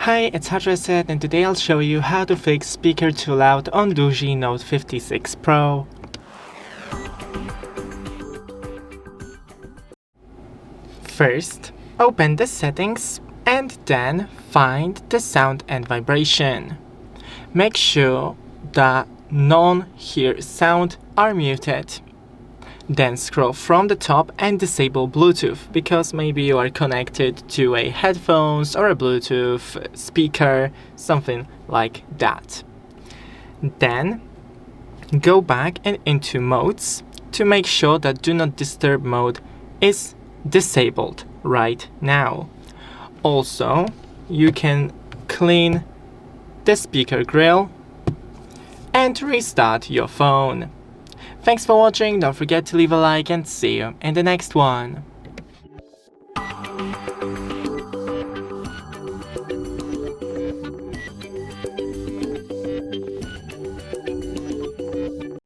Hi, it's HardReset, and today I'll show you how to fix speaker too loud on DOOGEE Note 56 Pro. First, open the settings and then find the sound and vibration. Make sure the non-hear sound are muted. Then scroll from the top and disable Bluetooth because maybe you are connected to a headphones or a Bluetooth speaker, something like that. Then go back and into modes to make sure that Do Not Disturb mode is disabled right now. Also, you can clean the speaker grill and restart your phone. Thanks for watching, don't forget to leave a like and see you in the next one.